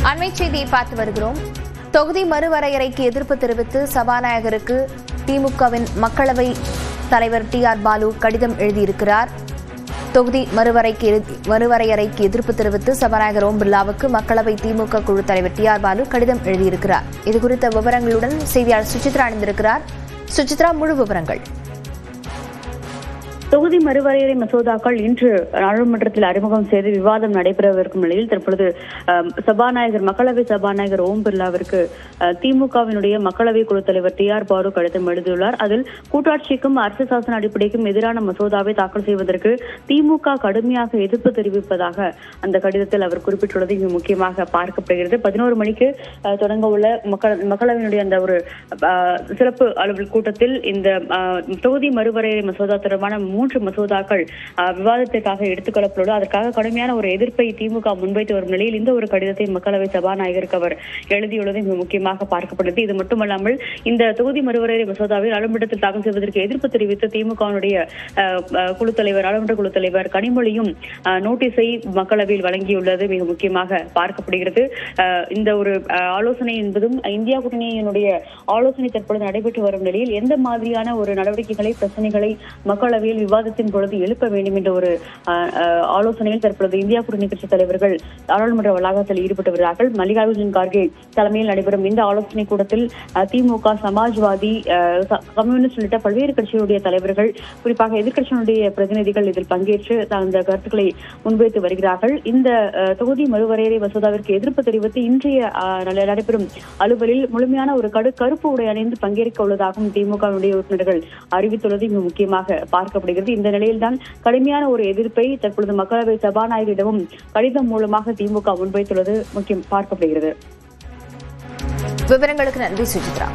அண்மை செய்தியை பார்த்து வருகிறோம். தொகுதி மறுவரையறைக்கு எதிர்ப்பு தெரிவித்து சபாநாயகருக்கு திமுகவின் மக்களவை தலைவர் TR பாலு கடிதம் எழுதியிருக்கிறார். தொகுதி மறுவரையறைக்கு எதிர்ப்பு தெரிவித்து சபாநாயகர் ஓம் பிர்லாவுக்கு மக்களவை திமுக குழு தலைவர் TR பாலு கடிதம் எழுதியிருக்கிறார். இதுகுறித்த விவரங்களுடன் செய்தியாளர் சுசித்ரா இணைந்திருக்கிறார். சுசித்ரா, முழு விவரங்கள். தொகுதி மறுவரையறை மசோதாக்கள் இன்று நாடாளுமன்றத்தில் அறிமுகம் செய்து விவாதம் நடைபெறவிருக்கும் நிலையில் தற்பொழுது மக்களவை சபாநாயகர் ஓம் பிர்லாவிற்கு திமுகவினுடைய மக்களவை குழு தலைவர் TR பாலு கடிதம் எழுதியுள்ளார். அதில் கூட்டாட்சிக்கும் அரசு சாசன அடிப்படைக்கும் எதிரான மசோதாவை தாக்கல் செய்வதற்கு திமுக கடுமையாக எதிர்ப்பு தெரிவிப்பதாக அந்த கடிதத்தில் அவர் குறிப்பிட்டுள்ளது இங்கு முக்கியமாக பார்க்கப்படுகிறது. 11 மணிக்கு தொடங்க உள்ள மக்களவையினுடைய அந்த ஒரு சிறப்பு அலுவல் கூட்டத்தில் இந்த தொகுதி மறுவரையறை மசோதா தொடர்பான 3 மசோதாக்கள் விவாதத்திற்காக எடுத்துக் கொள்ளப்படும். அதற்காக கடுமையான ஒரு எதிர்ப்பை திமுக முன்வைத்து வரும் நிலையில் இந்த ஒரு கடிதத்தை மக்களவை சபாநாயகருக்கு அவர் எழுதியுள்ளது மிக முக்கியமாக பார்க்கப்படுது. இது மட்டுமல்லாமல் இந்த தொகுதி மறுவரையறை மசோதாவை நாடாளுமன்றத்தில் தாக்கல் செய்வதற்கு எதிர்ப்பு தெரிவித்து திமுகவினுடைய நாடாளுமன்ற குழு தலைவர் கனிமொழியும் நோட்டீஸை மக்களவையில் வழங்கியுள்ளது மிக முக்கியமாக பார்க்கப்படுகிறது. இந்த ஒரு ஆலோசனை என்பதும் இந்தியா கூட்டணியினுடைய ஆலோசனை தற்பொழுது நடைபெற்று வரும் நிலையில் எந்த மாதிரியான ஒரு நடவடிக்கைகளை பிரச்சனைகளை மக்களவையில் விவாதத்தின் பொழுது எழுப்ப வேண்டும் என்ற ஒரு ஆலோசனையில் தற்பொழுது இந்தியா கூட்டணி கட்சி தலைவர்கள் நாடாளுமன்ற வளாகத்தில் ஈடுபட்டு வருகிறார்கள். மல்லிகார்ஜுன் கார்கே தலைமையில் நடைபெறும் இந்த ஆலோசனை கூட்டத்தில் திமுக, சமாஜ்வாதி, கம்யூனிஸ்ட் உள்ளிட்ட பல்வேறு கட்சிகளுடைய தலைவர்கள், குறிப்பாக எதிர்க்கட்சியினுடைய பிரதிநிதிகள் இதில் பங்கேற்று அந்த கருத்துக்களை முன்வைத்து வருகிறார்கள். இந்த தொகுதி மறுவரையறை மசோதாவிற்கு எதிர்ப்பு தெரிவித்து இன்றைய நடைபெறும் அலுவலில் முழுமையான ஒரு கருப்பு உடை அணிந்து பங்கேற்க உள்ளதாகவும் திமுகவினுடைய உறுப்பினர்கள் அறிவித்துள்ளது மிக முக்கியமாக பார்க்கப்படுகிறது. இந்த நிலையில்தான் கடுமையான ஒரு எதிர்ப்பை தற்பொழுது மக்களவை சபாநாயகரிடமும் கடிதம் மூலமாக திமுக முன்வைத்துள்ளது முக்கியம் பார்க்கப்படுகிறது. விவரங்களுக்கு நன்றி சுசித்ரா.